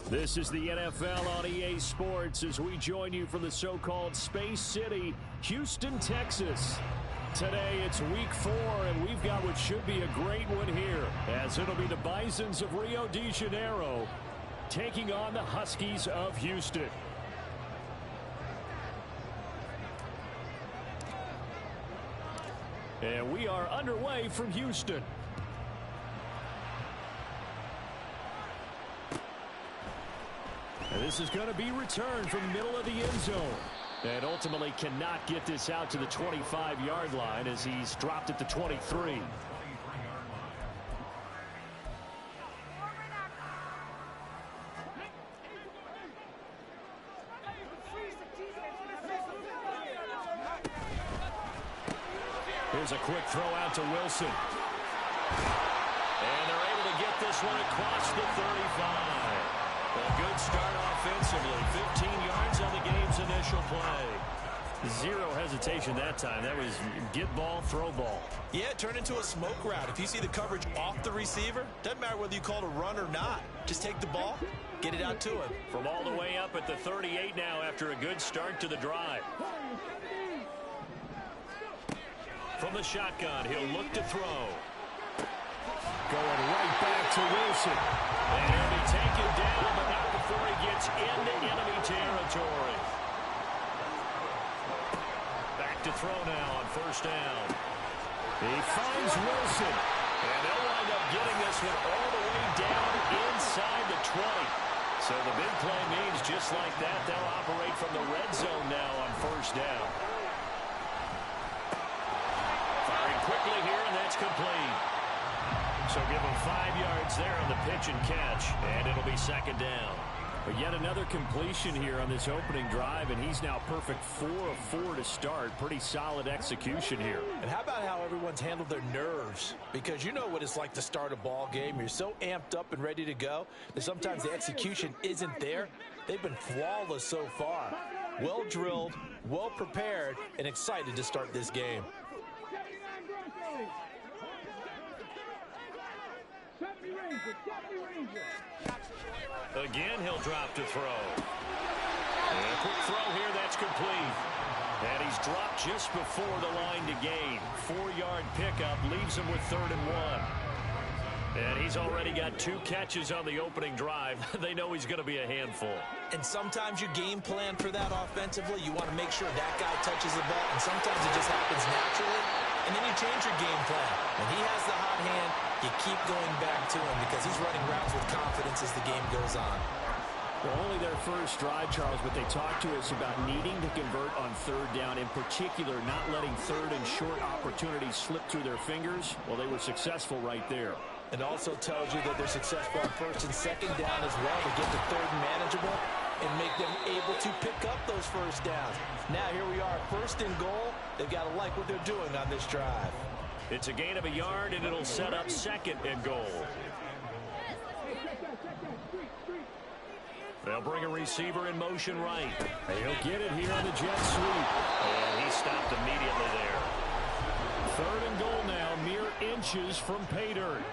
This is the NFL on EA Sports as we join you from the so-called Space City, Houston, Texas. Today it's week 4, and we've got what should be a great one here, as it'll be the Bisons of Rio de Janeiro taking on the Huskies of Houston. And we are underway from Houston. And this is going to be returned from the middle of the end zone. And ultimately cannot get this out to the 25-yard line as he's dropped at the 23. Here's a quick throw out to Wilson. And they're able to get this one across the 35. A good start offensively. 15 yards on the game's initial play. Zero hesitation that time. That was get ball, throw ball. Yeah, it turned into a smoke route. If you see the coverage off the receiver, doesn't matter whether you call it a run or not. Just take the ball, get it out to him. From all the way up at the 38 now after a good start to the drive. From the shotgun, he'll look to throw. Going right back to Wilson. And he'll be taken down, but not before he gets into enemy territory. Back to throw now on first down. He finds Wilson. And they'll wind up getting this one all the way down inside the 20. So the big play means just like that, they'll operate from the red zone now on first down. Firing quickly here, and that's complete. So give him 5 yards there on the pitch and catch, and it'll be second down. But yet another completion here on this opening drive, and he's now perfect 4 of 4 to start. Pretty solid execution here. And how about how everyone's handled their nerves? Because you know what it's like to start a ball game. You're so amped up and ready to go that sometimes the execution isn't there. They've been flawless so far. Well drilled, well prepared, and excited to start this game. Again, he'll drop to throw. And a quick throw here, that's complete. And he's dropped just before the line to gain. 4-yard pickup leaves him with 3rd and 1. And he's already got 2 catches on the opening drive. They know he's going to be a handful. And sometimes you game plan for that offensively. You want to make sure that guy touches the ball, and sometimes it just happens naturally. And then you change your game plan. When he has the hot hand, you keep going back to him because he's running routes with confidence as the game goes on. Well, only their first drive, Charles, but they talked to us about needing to convert on 3rd down, in particular not letting 3rd and short opportunities slip through their fingers. Well, they were successful right there. It also tells you that they're successful on 1st and 2nd down as well to get to 3rd and manageable and make them able to pick up those first downs. Now here we are, 1st and goal. They've got to like what they're doing on this drive. It's a gain of a yard, and it'll set up 2nd and goal. They'll bring a receiver in motion right. He'll get it here on the jet sweep. And he stopped immediately there. 3rd and goal now, mere inches from pay dirt.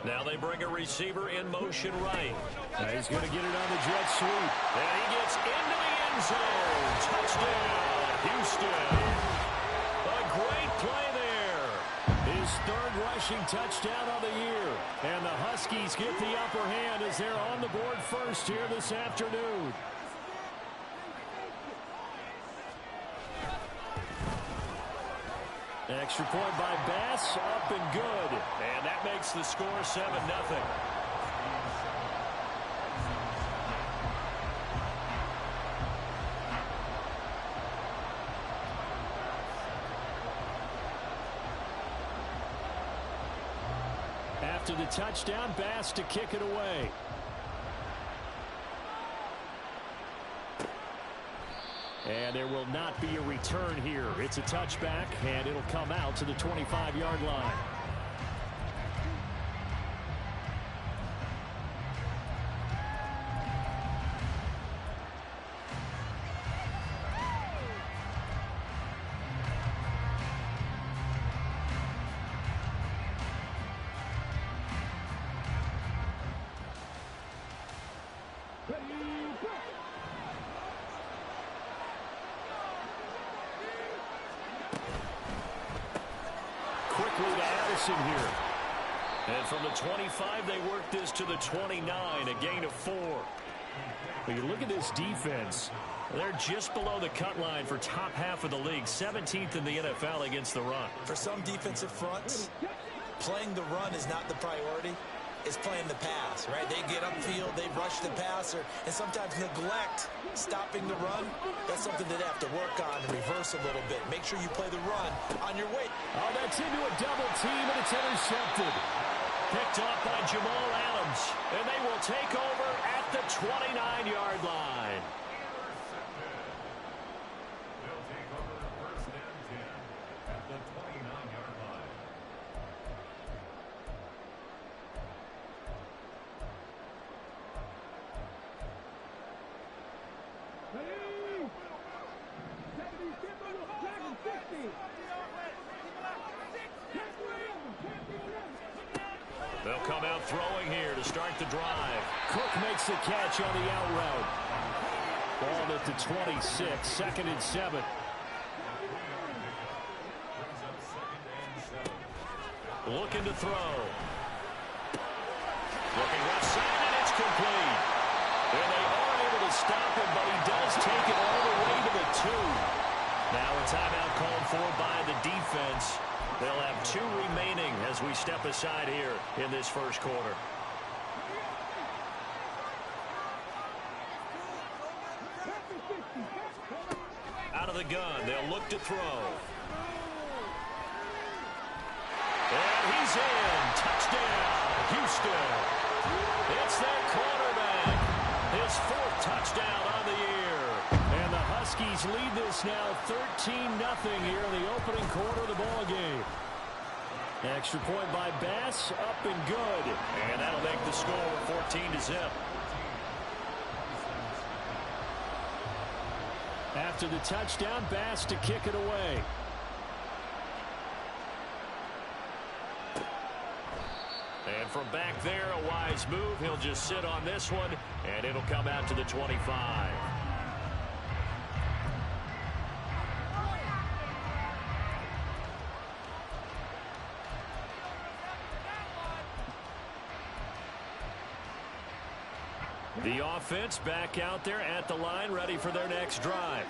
Now they bring a receiver in motion right. Now he's going to get it on the jet sweep. And he gets into the end zone. Touchdown, Houston. A great play there. His 3rd rushing touchdown of the year. And the Huskies get the upper hand as they're on the board first here this afternoon. Extra point by Bass, up and good. And that makes the score 7-0. After the touchdown, Bass to kick it away. And there will not be a return here. It's a touchback, and it'll come out to the 25-yard line. Wilson here. And from the 25, they work this to the 29, a gain of 4. When you look at this defense, they're just below the cut line for top half of the league, 17th in the NFL against the run. For some defensive fronts, playing the run is not the priority. It's playing the pass, right? They get upfield, they rush the passer, and sometimes neglect stopping the run. That's something that they have to work on and reverse a little bit. Make sure you play the run on your way. Oh, that's into a double team, and it's intercepted. Picked up by Jamal Adams, and they will take over at the 29-yard line. They'll come out throwing here to start the drive. Cook makes the catch on the out route. Ball at the 26, 2nd and 7. Looking to throw. Looking left side, and it's complete. And they are able to stop him, but he does take it all the way to the 2. Now a timeout called for by the defense. They'll have 2 remaining as we step aside here in this first quarter. Out of the gun, they'll look to throw. And he's in. Touchdown, Houston. It's their quarterback. His 4th touchdown on the year. And the Huskies lead this now 13-0 here in the opening quarter of the ball game. Extra point by Bass, up and good. And that'll make the score 14-0. After the touchdown, Bass to kick it away. And from back there, a wise move. He'll just sit on this one, and it'll come out to the 25. The offense back out there at the line, ready for their next drive.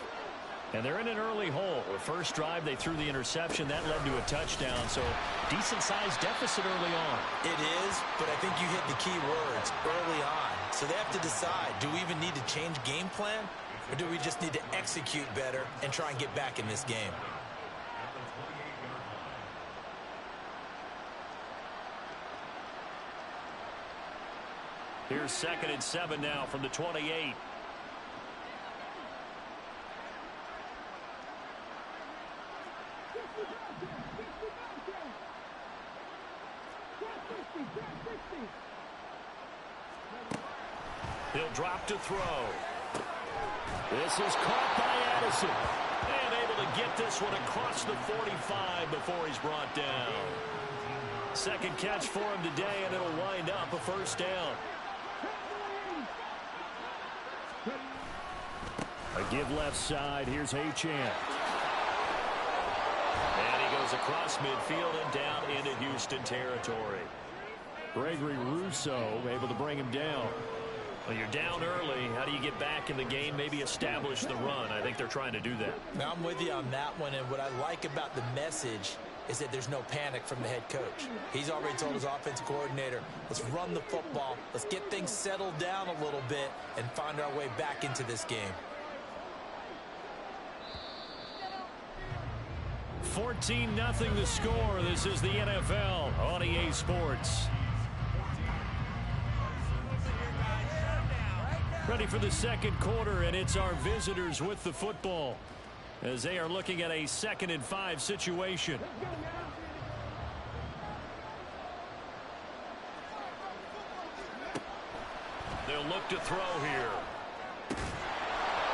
And they're in an early hole. The first drive, they threw the interception. That led to a touchdown, so decent-sized deficit early on. It is, but I think you hit the key words early on. So they have to decide, do we even need to change game plan, or do we just need to execute better and try and get back in this game? Here's 2nd and 7 now from the 28. He'll drop to throw. This is caught by Addison. And able to get this one across the 45 before he's brought down. Second catch for him today, and it'll wind up a first down. A give left side. Here's Achane. And he goes across midfield and down into Houston territory. Gregory Rousseau able to bring him down. Well, you're down early. How do you get back in the game? Maybe establish the run. I think they're trying to do that. Now, I'm with you on that one, and what I like about the message is that there's no panic from the head coach. He's already told his offensive coordinator, let's run the football, let's get things settled down a little bit and find our way back into this game. 14-0 the score. This is the NFL on EA Sports. Ready for the second quarter, and it's our visitors with the football as they are looking at a 2nd and 5 situation. They'll look to throw here.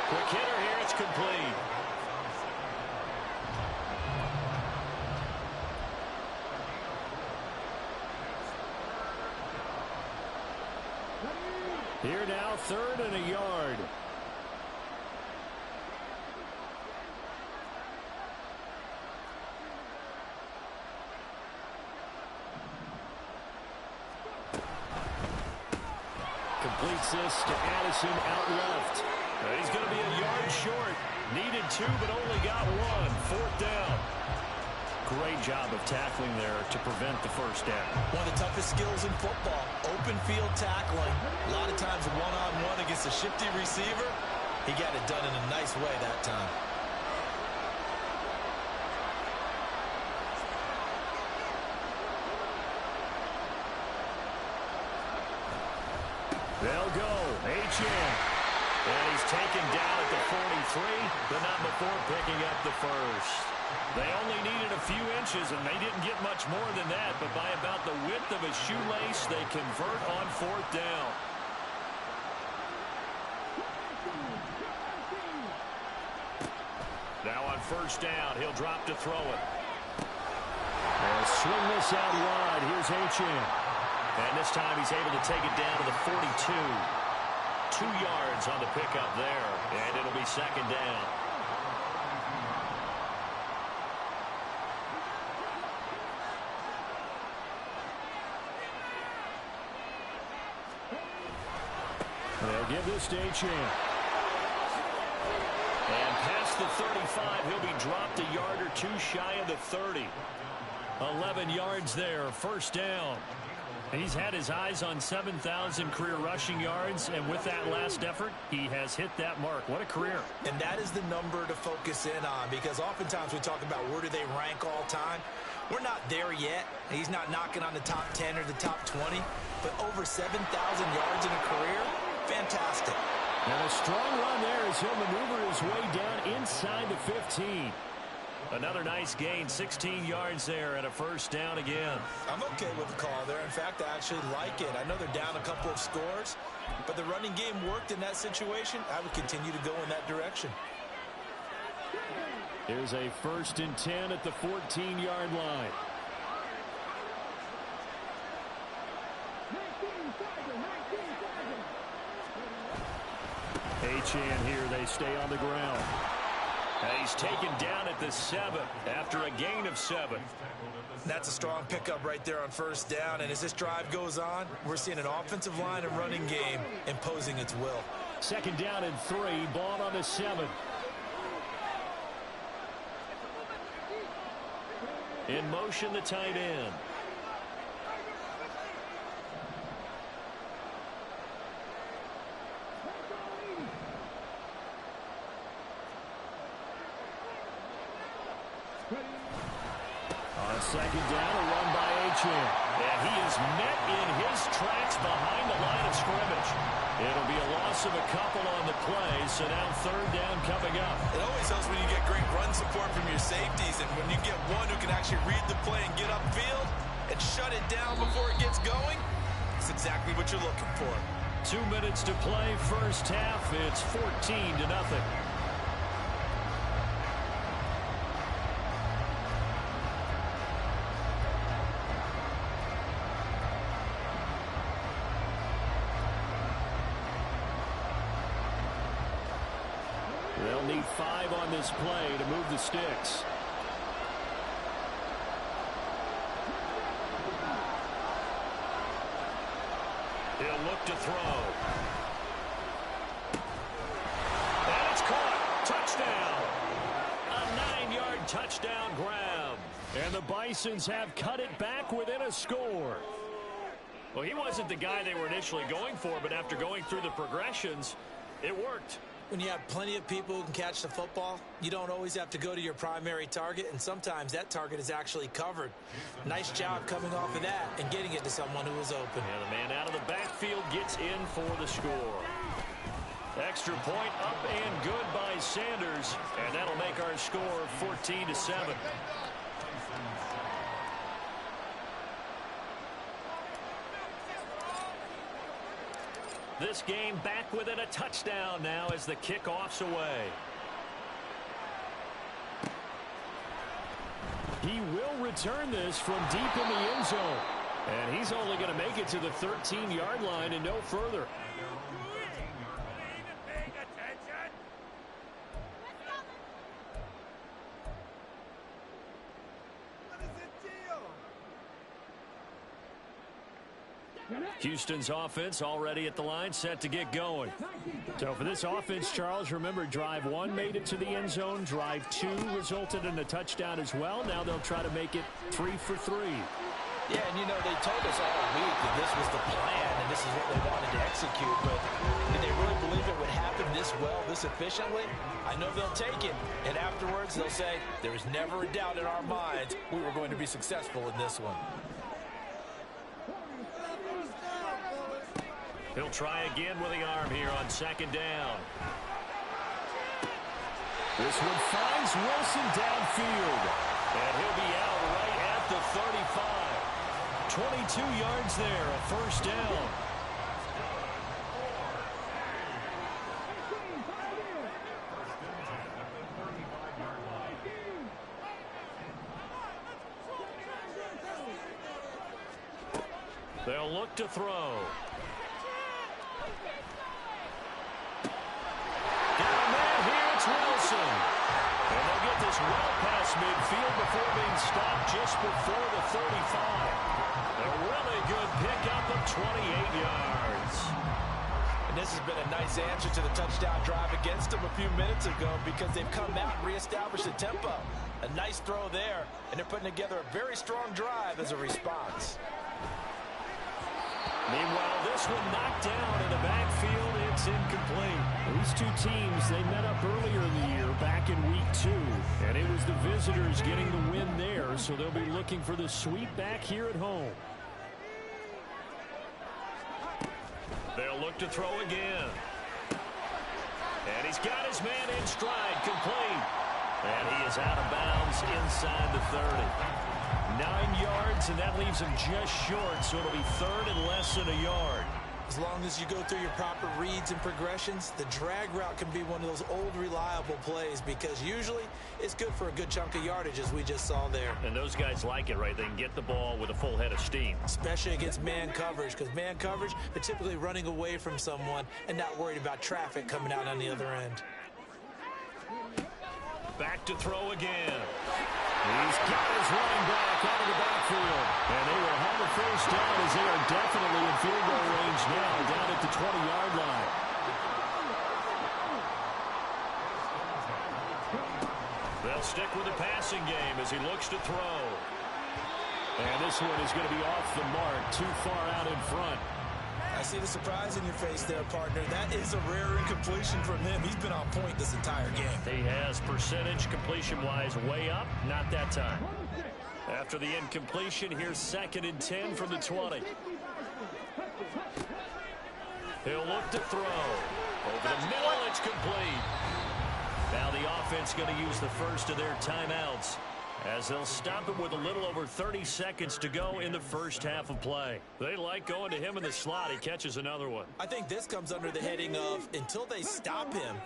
Quick hitter here. It's complete. Here now, 3rd and a yard. Completes this to Addison out left. He's going to be a yard short. Needed 2, but only got 1. 4th down. Great job of tackling there to prevent the first down. One of the toughest skills in football, open field tackling. A lot of times one-on-one against a shifty receiver. He got it done in a nice way that time. They'll go. Achane. And he's taken down at the 43, but not before picking up the first. They only needed a few inches, and they didn't get much more than that, but by about the width of a shoelace, they convert on 4th down. Now on 1st down, he'll drop to throw it. They'll swing this out wide. Here's Achane. And this time he's able to take it down to the 42. 2 yards on the pickup there, and it'll be 2nd down. They'll give this to Achane. And past the 35, he'll be dropped a yard or 2 shy of the 30. 11 yards there, 1st down. He's had his eyes on 7,000 career rushing yards, and with that last effort, he has hit that mark. What a career. And that is the number to focus in on, because oftentimes we talk about where do they rank all time. We're not there yet. He's not knocking on the top 10 or the top 20, but over 7,000 yards in a career, fantastic. And a strong run there as he'll maneuver his way down inside the 15. Another nice gain, 16 yards there, and a 1st down again. I'm okay with the call there. In fact, I actually like it. I know they're down a couple of scores, but the running game worked in that situation. I would continue to go in that direction. Here's a 1st and 10 at the 14-yard line. Achane here, they stay on the ground. And he's taken down at the 7 after a gain of 7. That's a strong pickup right there on 1st down, and as this drive goes on, we're seeing an offensive line and running game imposing its will. 2nd down and 3, ball on the 7. In motion, the tight end. On 2nd down, a run by Achane. And he is met in his tracks behind the line of scrimmage. It'll be a loss of a couple on the play, so now 3rd down coming up. It always helps when you get great run support from your safeties, and when you get one who can actually read the play and get upfield and shut it down before it gets going, it's exactly what you're looking for. 2 minutes to play, 1st half. It's 14-0. They'll need 5 on this play to move the sticks. He'll look to throw. And it's caught. Touchdown. A 9-yard touchdown grab. And the Bisons have cut it back within a score. Well, he wasn't the guy they were initially going for, but after going through the progressions, it worked. When you have plenty of people who can catch the football, you don't always have to go to your primary target, and sometimes that target is actually covered. Nice job coming off of that and getting it to someone who was open. And the man out of the backfield gets in for the score. Extra point up and good by Sanders, and that'll make our score 14-7. This game back within a touchdown now as the kickoff's away. He will return this from deep in the end zone. And he's only going to make it to the 13-yard line and no further. Houston's offense already at the line, set to get going. So for this offense, Charles, remember drive 1 made it to the end zone. Drive 2 resulted in a touchdown as well. Now they'll try to make it 3 for 3. Yeah, and you know, they told us all week that this was the plan and this is what they wanted to execute, but did they really believe it would happen this well, this efficiently? I know they'll take it, and afterwards they'll say, there was never a doubt in our minds we were going to be successful in this one. He'll try again with the arm here on second down. This one finds Wilson downfield. And he'll be out right at the 35. 22 yards there, a first down. They'll look to throw. Wilson. And they'll get this well past midfield before being stopped just before the 35. A really good pickup of 28 yards. And this has been a nice answer to the touchdown drive against them a few minutes ago because they've come out and reestablished the tempo. A nice throw there, and they're putting together a very strong drive as a response. Meanwhile, this one knocked down in the backfield. It's incomplete. These two teams, they met up earlier in the year, back in week 2. And it was the visitors getting the win there, so they'll be looking for the sweep back here at home. They'll look to throw again. And he's got his man in stride, complete. And he is out of bounds inside the 30. 9 yards, and that leaves him just short, so it'll be third and less than a yard. As long as you go through your proper reads and progressions, the drag route can be one of those old reliable plays because usually it's good for a good chunk of yardage as we just saw there. And those guys like it, right? They can get the ball with a full head of steam. Especially against man coverage because man coverage, they're typically running away from someone and not worried about traffic coming out on the other end. Back to throw again. He's got his running back out of the backfield. And they will have a first down as they are definitely in field goal range now, down at the 20-yard line. They'll stick with the passing game as he looks to throw. And this one is going to be off the mark, too far out in front. I see the surprise in your face there, partner. That is a rare incompletion from him. He's been on point this entire game. He has percentage completion-wise way up. Not that time. After the incompletion, here's 2nd and 10 from the 20. He'll look to throw. Over the middle, it's complete. Now the offense going to use the first of their timeouts as they'll stop him with a little over 30 seconds to go in the first half of play. They like going to him in the slot. He catches another one. I think this comes under the heading of until they stop him,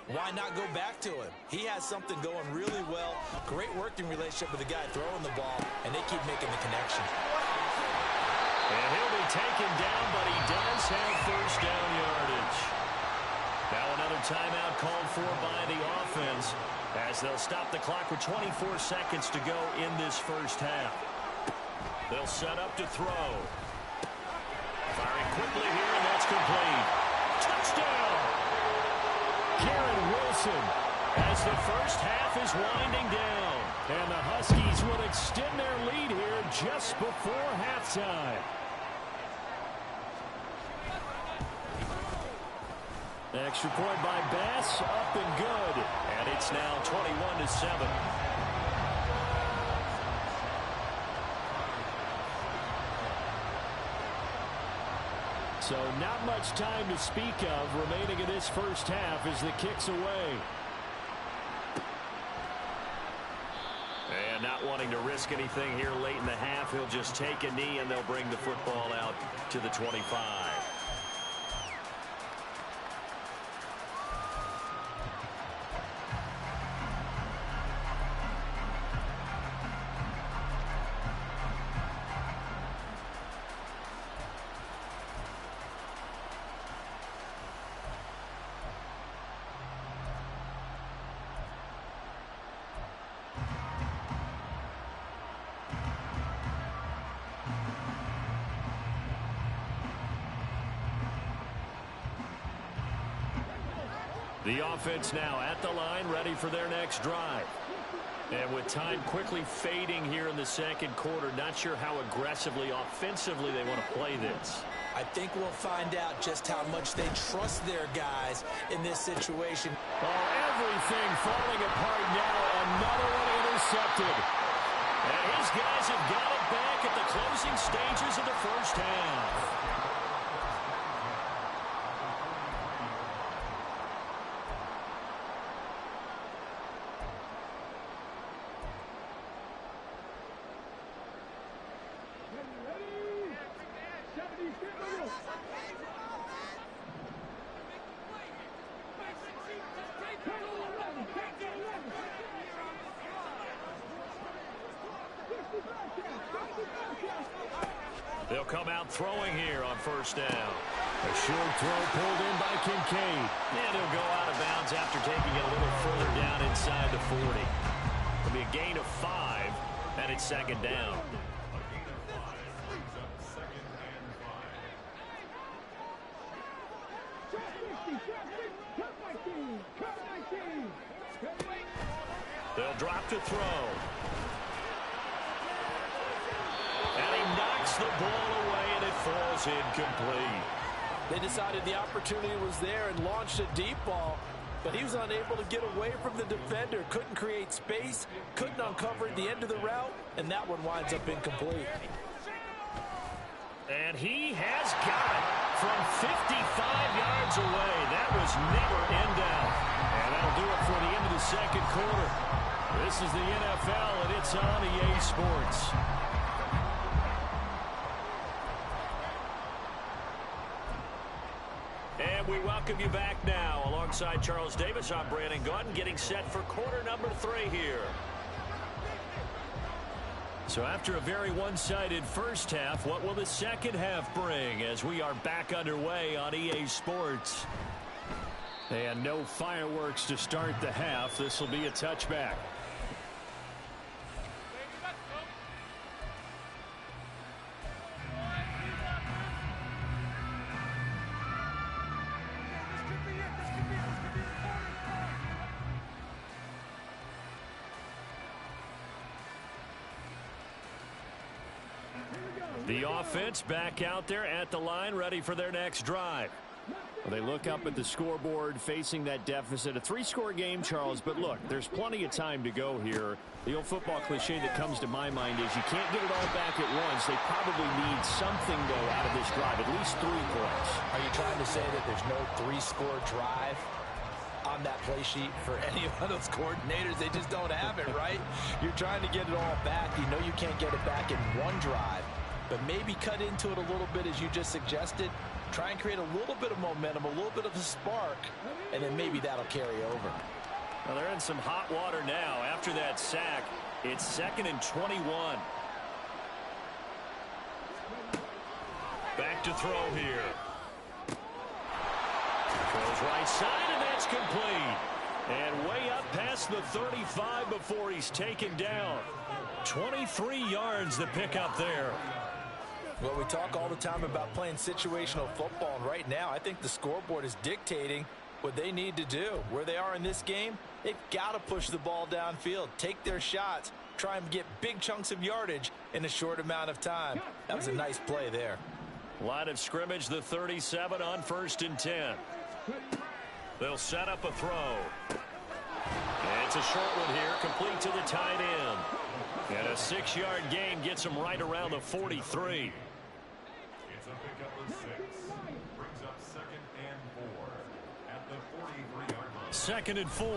why not go back to him? He has something going really well. Great working relationship with the guy throwing the ball, and they keep making the connection. And he'll be taken down, but he does have first down yardage. Now another timeout called for by the offense as they'll stop the clock with 24 seconds to go in this first half. They'll set up to throw. Firing quickly here, and that's complete. Touchdown! Garrett Wilson as the first half is winding down. And the Huskies will extend their lead here just before halftime. Extra point by Bass, up and good. And it's now 21-7. So not much time to speak of remaining in this first half as the kick's away. And not wanting to risk anything here late in the half, he'll just take a knee and they'll bring the football out to the 25. The offense now at the line, ready for their next drive. And with time quickly fading here in the second quarter, not sure how aggressively, offensively they want to play this. I think we'll find out just how much they trust their guys in this situation. Oh, everything falling apart now. Another one intercepted. And his guys have got it back at the closing stages of the first half. They'll come out throwing here on first down. A short throw pulled in by Kincaid. And he'll go out of bounds after taking it a little further down inside the 40. It'll be a gain of 5, and it's second down. They'll drop to throw. And he knocks the ball away, and it falls incomplete. They decided the opportunity was there and launched a deep ball, but he was unable to get away from the defender, couldn't create space, couldn't uncover at the end of the route, and that one winds up incomplete. And he has got it from 55 yards away. That was never in doubt. And that'll do it for the end of the second quarter. This is the NFL, and it's on EA Sports. And we welcome you back now. Alongside Charles Davis, I'm Brandon Gaudin, getting set for quarter number 3 here. So after a very one-sided first half, what will the second half bring as we are back underway on EA Sports? And no fireworks to start the half. This will be a touchback. The offense back out there at the line, ready for their next drive. Well, they look up at the scoreboard, facing that deficit. A 3-score game, Charles, but look, there's plenty of time to go here. The old football cliche that comes to my mind is you can't get it all back at once. They probably need something, though, out of this drive, at least 3 points. Are you trying to say that there's no 3-score drive on that play sheet for any of those coordinators? They just don't have it, right? You're trying to get it all back. You know you can't get it back in one drive, but maybe cut into it a little bit as you just suggested. Try and create a little bit of momentum, a little bit of a spark, and then maybe that'll carry over. Well, they're in some hot water now. After that sack, it's 2nd and 21. Back to throw here. Throws right side, and that's complete. And way up past the 35 before he's taken down. 23 yards the pickup there. Well, we talk all the time about playing situational football, and right now I think the scoreboard is dictating what they need to do. Where they are in this game, they've got to push the ball downfield, take their shots, try and get big chunks of yardage in a short amount of time. That was a nice play there. Line of scrimmage, the 37 on 1st and 10. They'll set up a throw. And it's a short one here, complete to the tight end. And a 6-yard gain gets him right around the 43. It's a pickup of 6. Brings up 2nd and 4 at the 43-yard line. 2nd and 4.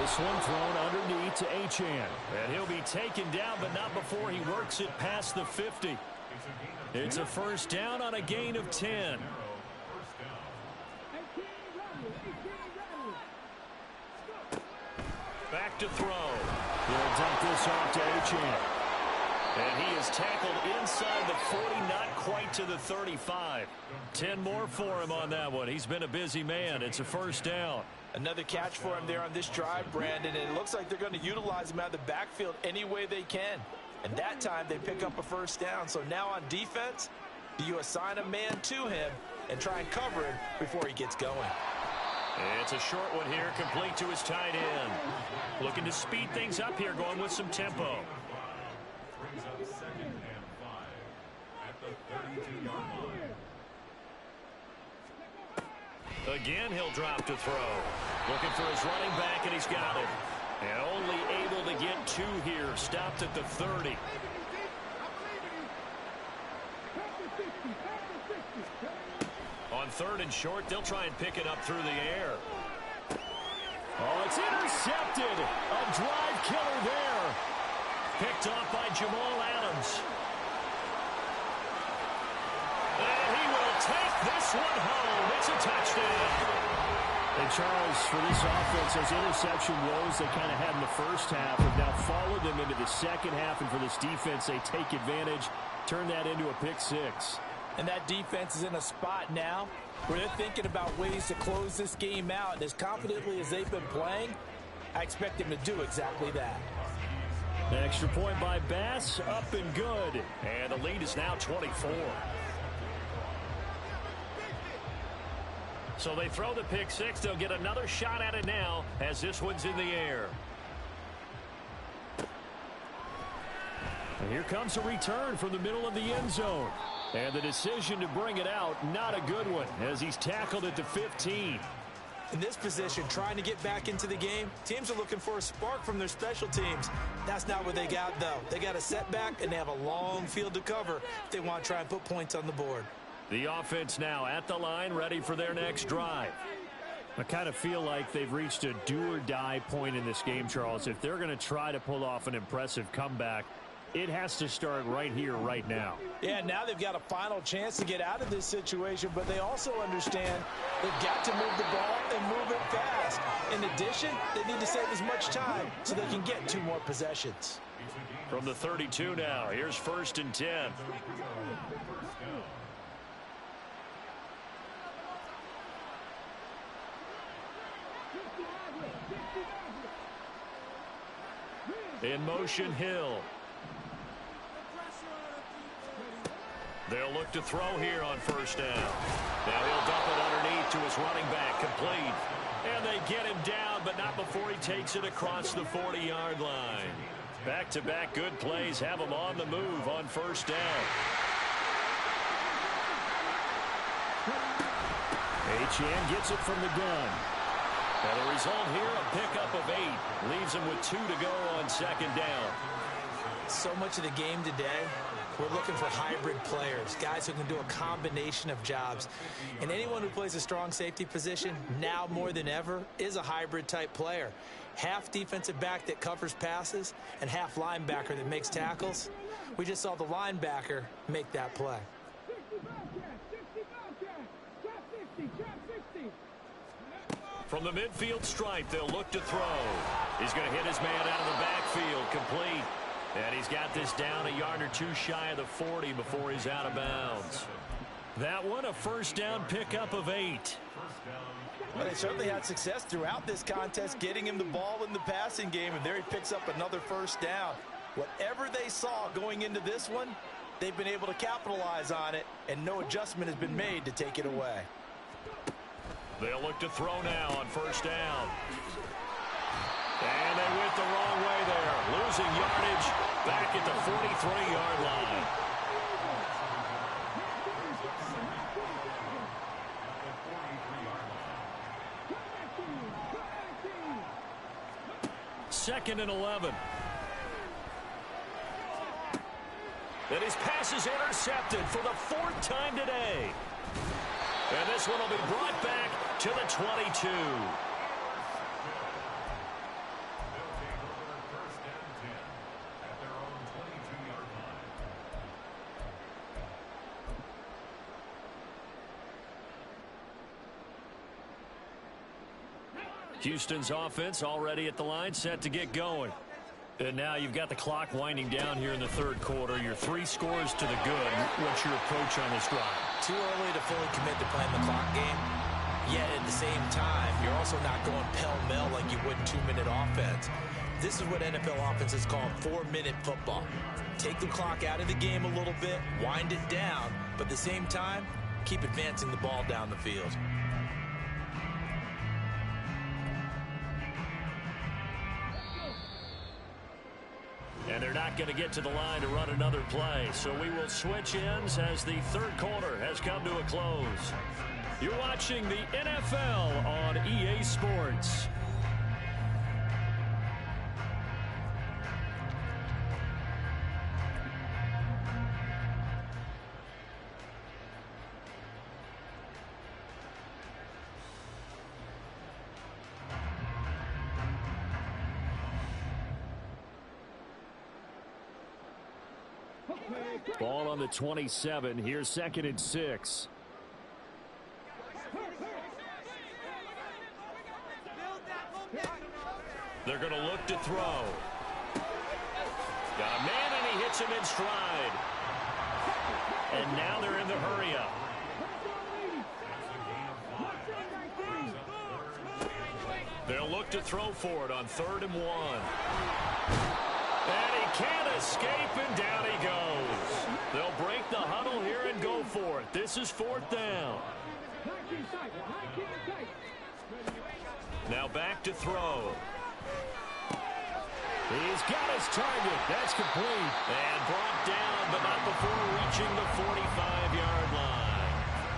This one thrown underneath to Achane. And he'll be taken down, but not before he works it past the 50. It's a first down on a gain of 10. Back to throw. He'll dump this off to Achane. And he is tackled inside the 40, not quite to the 35. 10 more for him on that one. He's been a busy man. It's a first down. Another catch for him there on this drive, Brandon, and it looks like they're going to utilize him out of the backfield any way they can. And that time they pick up a first down. So now on defense, do you assign a man to him and try and cover him before he gets going? It's a short one here, complete to his tight end. Looking to speed things up here, going with some tempo. Brings up 2nd and 5 at the 32-yard line. Again, he'll drop to throw. Looking for his running back, and he's got it. And only able to get 2 here. Stopped at the 30. On 3rd and short, they'll try and pick it up through the air. Oh, it's intercepted. A drive killer there. Picked off by Jamal Adams. And he will take this one home. It's a touchdown. And Charles, for this offense, those interception woes they kind of had in the first half have now followed them into the second half. And for this defense, they take advantage, turn that into a pick 6. And that defense is in a spot now where they're thinking about ways to close this game out. And as confidently as they've been playing, I expect them to do exactly that. An extra point by Bass, up and good. And the lead is now 24. So they throw the pick 6. They'll get another shot at it now as this one's in the air. And here comes a return from the middle of the end zone. And the decision to bring it out, not a good one, as he's tackled at the 15. In this position, trying to get back into the game, teams are looking for a spark from their special teams. That's not what they got, though. They got a setback, and they have a long field to cover if they want to try and put points on the board. The offense now at the line, ready for their next drive. I kind of feel like they've reached a do-or-die point in this game, Charles. If they're going to try to pull off an impressive comeback, it has to start right here, right now. Yeah, now they've got a final chance to get out of this situation, but they also understand they've got to move the ball and move it fast. In addition, they need to save as much time so they can get 2 more possessions. From the 32 now, here's 1st and 10. In motion, Hill. They'll look to throw here on 1st down. Now he'll dump it underneath to his running back, complete. And they get him down, but not before he takes it across the 40-yard line. Back-to-back good plays have him on the move on 1st down. Achane gets it from the gun. And the result here, a pickup of 8. Leaves him with 2 to go on 2nd down. So much of the game today, we're looking for hybrid players, guys who can do a combination of jobs. And anyone who plays a strong safety position, now more than ever, is a hybrid type player. Half defensive back that covers passes and half linebacker that makes tackles. We just saw the linebacker make that play. From the midfield stripe, they'll look to throw. He's going to hit his man out of the backfield, complete. And he's got this down a yard or 2 shy of the 40 before he's out of bounds. That one, a 1st down pickup of 8. Well, they certainly had success throughout this contest, getting him the ball in the passing game, and there he picks up another 1st down. Whatever they saw going into this one, they've been able to capitalize on it, and no adjustment has been made to take it away. They'll look to throw now on 1st down. And they went the wrong way there. Losing yardage back at the 43-yard line. Second and 11. And his pass is intercepted for the 4th time today. And this one will be brought back to the 22. Houston's offense already at the line, set to get going. And now you've got the clock winding down here in the 3rd quarter. You're 3 scores to the good. What's your approach on this drive? Too early to fully commit to playing the clock game. Yet at the same time, you're also not going pell-mell like you would in 2-minute offense. This is what NFL offenses call 4-minute football. Take the clock out of the game a little bit, wind it down, but at the same time, keep advancing the ball down the field. not going to get to the line to run another play. So we will switch ends as the third quarter has come to a close. You're watching the NFL on EA Sports. Ball on the 27. Here's 2nd and 6. They're going to look to throw. Got a man, and he hits him in stride. And now they're in the hurry-up. They'll look to throw for it on 3rd and 1. And he can't escape, and down he goes. They'll break the huddle here and go for it. This is 4th down. Now back to throw. He's got his target. That's complete. And brought down, but not before reaching the 45-yard line.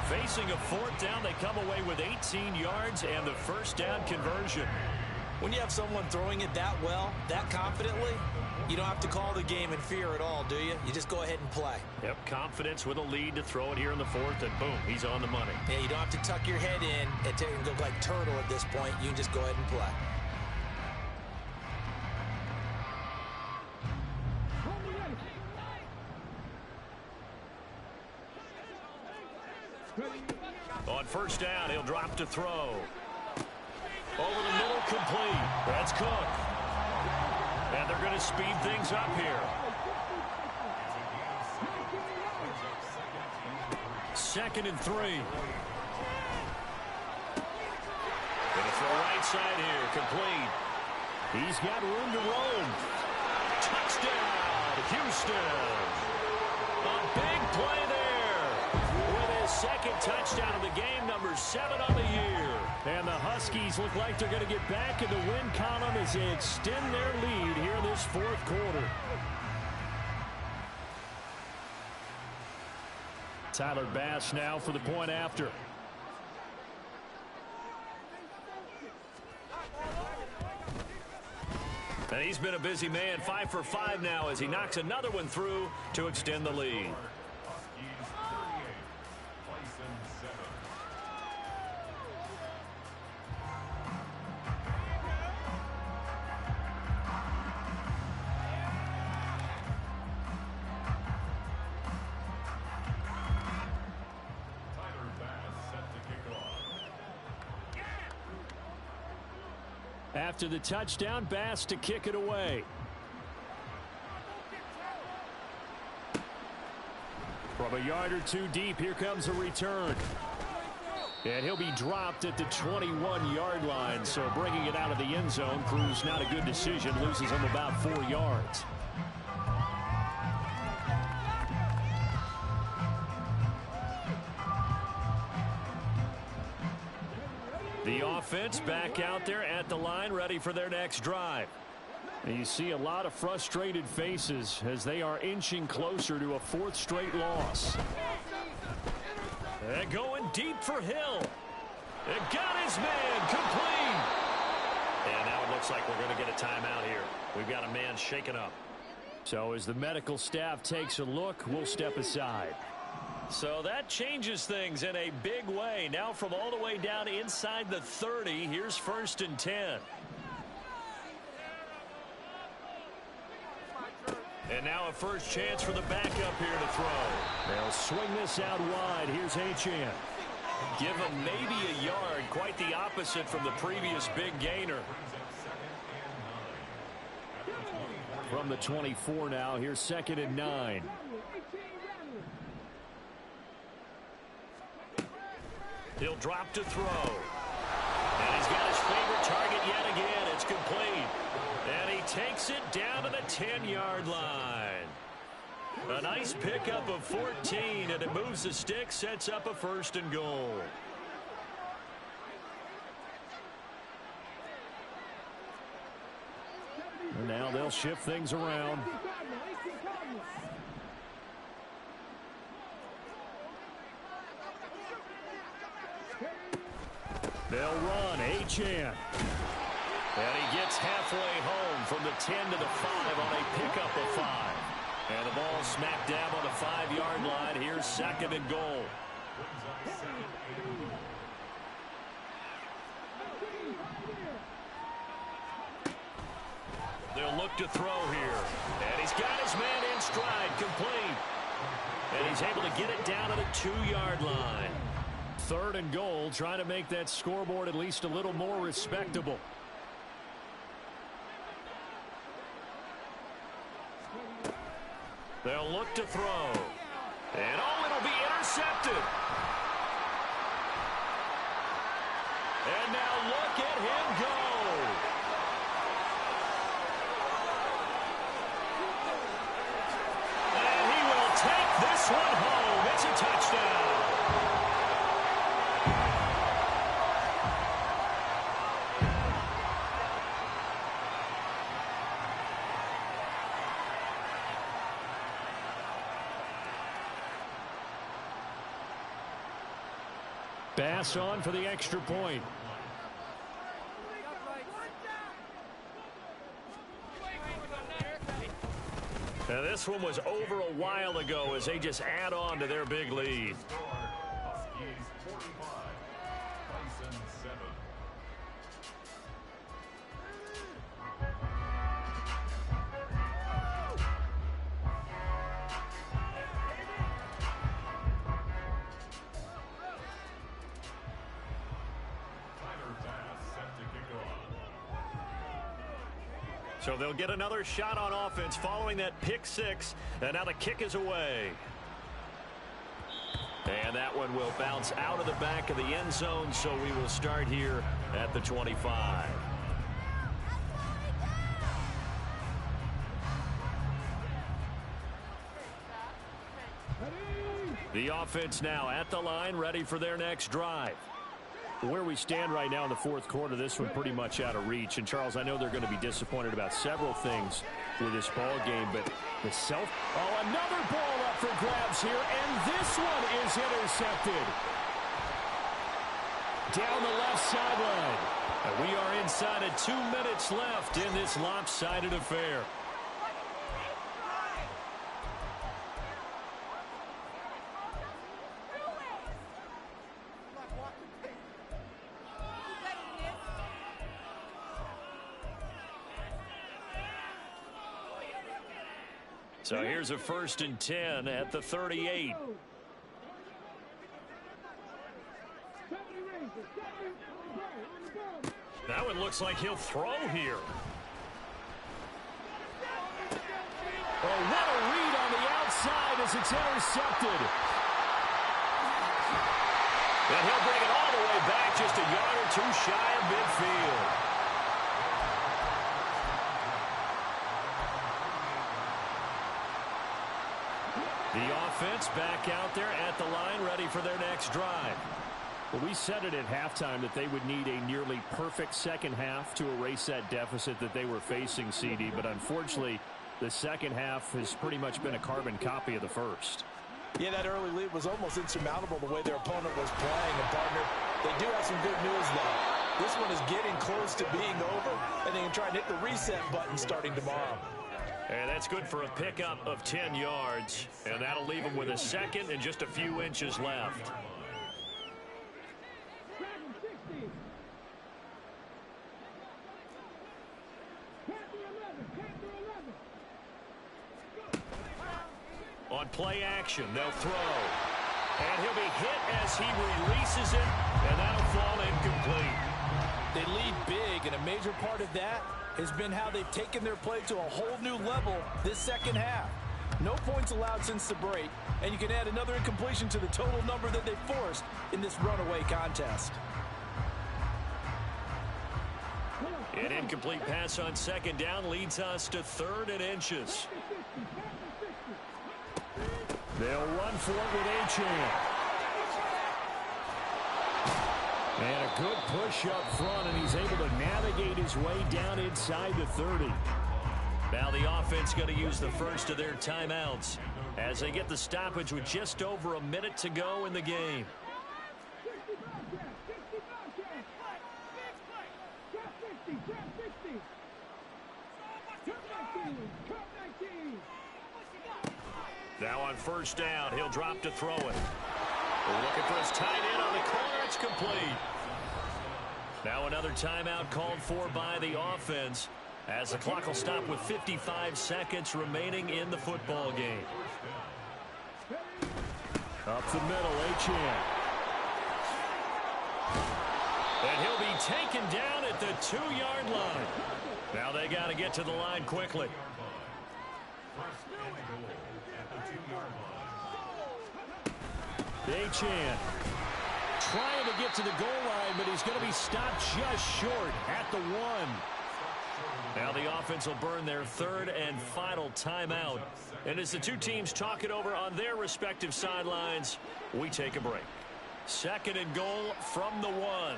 Facing a 4th down, they come away with 18 yards and the first down conversion. When you have someone throwing it that well, that confidently, you don't have to call the game in fear at all, do you? You just go ahead and play. Yep, confidence with a lead to throw it here in the 4th, and boom, he's on the money. Yeah, you don't have to tuck your head in and look like turtle at this point. You can just go ahead and play. On 1st down, he'll drop to throw. Over the middle, complete. That's Cook. And they're going to speed things up here. 2nd and 3. Going to throw right side here, complete. He's got room to roam. Touchdown, Houston. A big play there. With his 2nd touchdown of the game, number 7 on the year. And the Huskies look like they're going to get back in the win column as they extend their lead here in this 4th quarter. Tyler Bass now for the point after. And he's been a busy man, 5 for 5 now as he knocks another one through to extend the lead. After the touchdown, Bass to kick it away. From a yard or two deep, here comes a return. And he'll be dropped at the 21-yard line, so bringing it out of the end zone proves not a good decision, loses him about 4 yards. The offense back out there at the line, ready for their next drive. And you see a lot of frustrated faces as they are inching closer to a 4th straight loss. And going deep for Hill. It got his man complete. And now it looks like we're going to get a timeout here. We've got a man shaken up. So as the medical staff takes a look, we'll step aside. So that changes things in a big way. Now from all the way down inside the 30, here's 1st and 10. And now a first chance for the backup here to throw. They'll swing this out wide. Here's Achane. Give him maybe a yard. Quite the opposite from the previous big gainer. From the 24 now, here's 2nd and 9. He'll drop to throw. And he's got his favorite target yet again. It's complete. And he takes it down to the 10-yard line. A nice pickup of 14, and it moves the stick, sets up a 1st and goal. And now they'll shift things around. They'll run. Achane. And he gets halfway home from the 10 to the 5 on a pickup of 5. And the ball smacked down on the 5-yard line. Here's second and goal. They'll look to throw here. And he's got his man in stride, complete. And he's able to get it down to the 2-yard line. Third and goal, trying to make that scoreboard at least a little more respectable. They'll look to throw. And oh, it'll be intercepted. And now look at him go. And he will take this one home. It's a touchdown. Bass on for the extra point. Now this one was over a while ago as they just add on to their big lead. Huskies 45, Bison 7. So they'll get another shot on offense following that pick 6. And now the kick is away. And that one will bounce out of the back of the end zone. So we will start here at the 25. The offense now at the line, ready for their next drive. Where we stand right now in the fourth quarter, this one pretty much out of reach. And, Charles, I know they're going to be disappointed about several things with this ball game, but the Oh, another ball up for grabs here, and this one is intercepted. Down the left sideline. And we are inside of 2 minutes left in this lopsided affair. So here's a 1st and 10 at the 38. That one looks like he'll throw here. Oh, what a read on the outside as it's intercepted. And he'll bring it all the way back, just a yard or two shy of midfield. The offense back out there at the line, ready for their next drive. Well, we said it at halftime that they would need a nearly perfect second half to erase that deficit that they were facing, CD. But unfortunately, the second half has pretty much been a carbon copy of the first. Yeah, that early lead was almost insurmountable the way their opponent was playing. And, partner, they do have some good news, though. This one is getting close to being over, and they can try and hit the reset button starting tomorrow. And that's good for a pickup of 10 yards. And that'll leave them with a second and just a few inches left. On play action, they'll throw. And he'll be hit as he releases it, and that'll fall incomplete. They lead big, and a major part of that has been how they've taken their play to a whole new level this second half. No points allowed since the break, and you can add another incompletion to the total number that they forced in this runaway contest. An incomplete pass on second down leads us to 3rd and inches. They'll run for it with Achane. And a good push up front, and he's able to navigate his way down inside the 30. Now the offense going to use the first of their timeouts as they get the stoppage with just over a minute to go in the game. Now on first down, he'll drop to throw it. Looking for his tight end on the corner. It's complete. Now another timeout called for by the offense as the clock will stop with 55 seconds remaining in the football game. Up the middle, Achane. And he'll be taken down at the 2-yard line. Now they got to get to the line quickly. Achane trying to get to the goal line, but he's going to be stopped just short at the 1. Now the offense will burn their third and final timeout. And as the two teams talk it over on their respective sidelines, we take a break. Second and goal from the 1.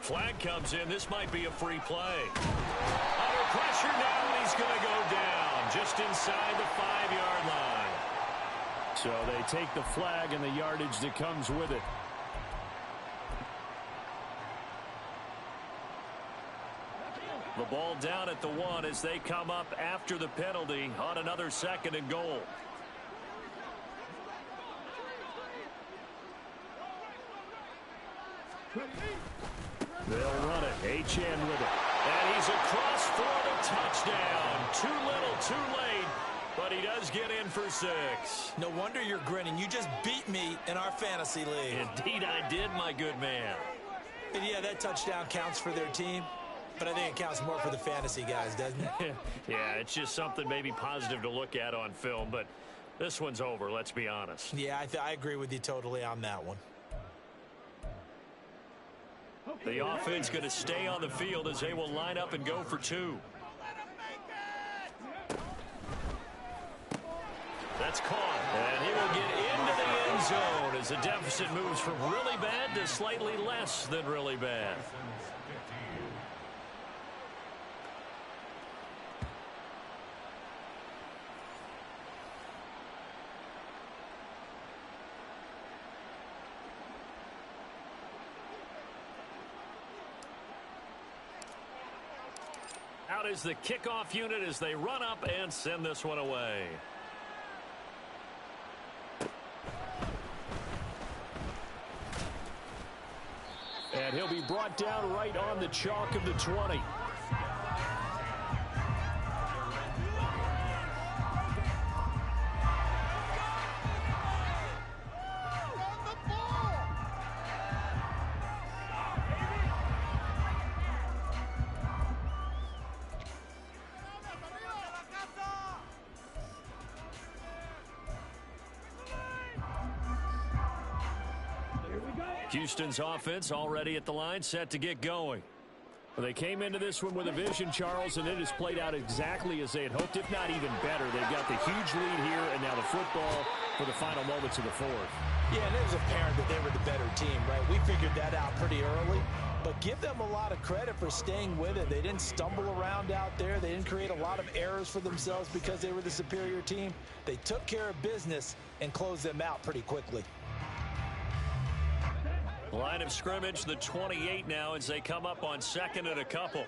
Flag comes in. This might be a free play. Under pressure now, and he's going to go down just inside the 5-yard line. So they take the flag and the yardage that comes with it. The ball down at the 1 as they come up after the penalty on another second and goal. They'll run it. Achane with it. And he's across for the touchdown. Too little, too late, but he does get in for 6. No wonder you're grinning. You just beat me in our fantasy league. Indeed I did, my good man. And yeah, that touchdown counts for their team, but I think it counts more for the fantasy guys, doesn't it? Yeah, it's just something maybe positive to look at on film, but this one's over, let's be honest. Yeah, I agree with you totally on that one. The offense going to stay on the field as they will line up and go for 2. That's caught, and he will get into the end zone as the deficit moves from really bad to slightly less than really bad. Out is the kickoff unit as they run up and send this one away. And he'll be brought down right on the chalk of the 20. Houston's offense already at the line, set to get going. Well, they came into this one with a vision, Charles, and it has played out exactly as they had hoped, if not even better. They've got the huge lead here, and now the football for the final moments of the 4th. Yeah, and it was apparent that they were the better team, right? We figured that out pretty early, but give them a lot of credit for staying with it. They didn't stumble around out there. They didn't create a lot of errors for themselves because they were the superior team. They took care of business and closed them out pretty quickly. Line of scrimmage, the 28 now as they come up on second and a couple.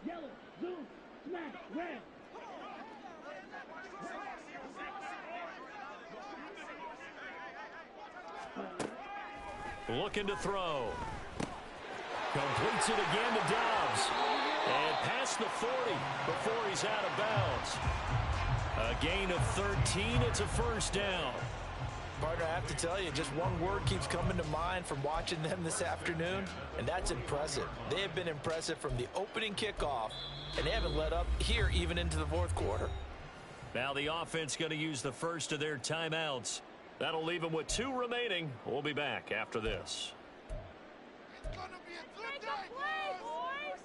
Yellow, zoom, smack, red. Looking to throw. Completes it again to Dobbs. And past the 40 before he's out of bounds. A gain of 13. It's a first down. Partner, I have to tell you, just one word keeps coming to mind from watching them this afternoon, and that's impressive. They have been impressive from the opening kickoff, and they haven't let up here even into the 4th quarter. Now the offense going to use the first of their timeouts. That'll leave them with 2 remaining. We'll be back after this. It's gonna be a good day, boys!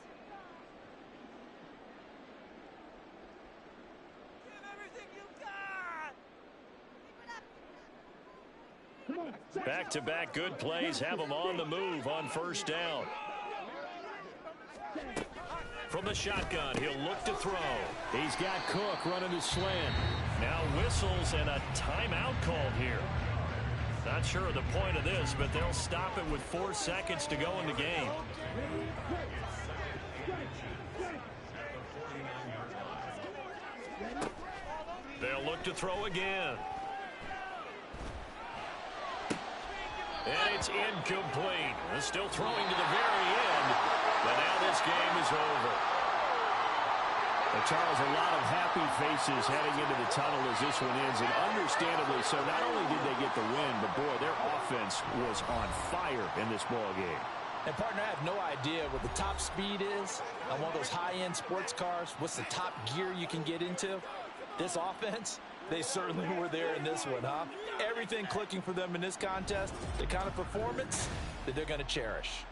Give everything you got! Back-to-back good plays have them on the move on first down. From the shotgun, he'll look to throw. He's got Cook running the slant. Now whistles and a timeout called here. Not sure of the point of this, but they'll stop it with 4 seconds to go in the game. They'll look to throw again. And it's incomplete. They're still throwing to the very end. But now this game is over. Well, Charles, a lot of happy faces heading into the tunnel as this one ends, and understandably so. Not only did they get the win, but boy, their offense was on fire in this ball game. And, partner, I have no idea what the top speed is on one of those high-end sports cars. What's the top gear you can get into? This offense, they certainly were there in this one, huh? Everything clicking for them in this contest, the kind of performance that they're going to cherish.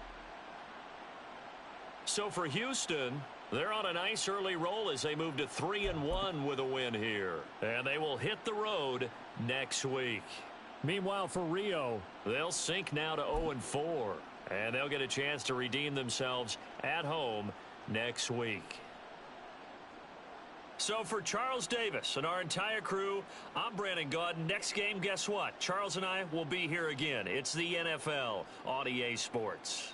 So for Houston, they're on a nice early roll as they move to 3-1 with a win here. And they will hit the road next week. Meanwhile, for Rio, they'll sink now to 0-4. And they'll get a chance to redeem themselves at home next week. So for Charles Davis and our entire crew, I'm Brandon Gaudin. Next game, guess what? Charles and I will be here again. It's the NFL on EA Sports.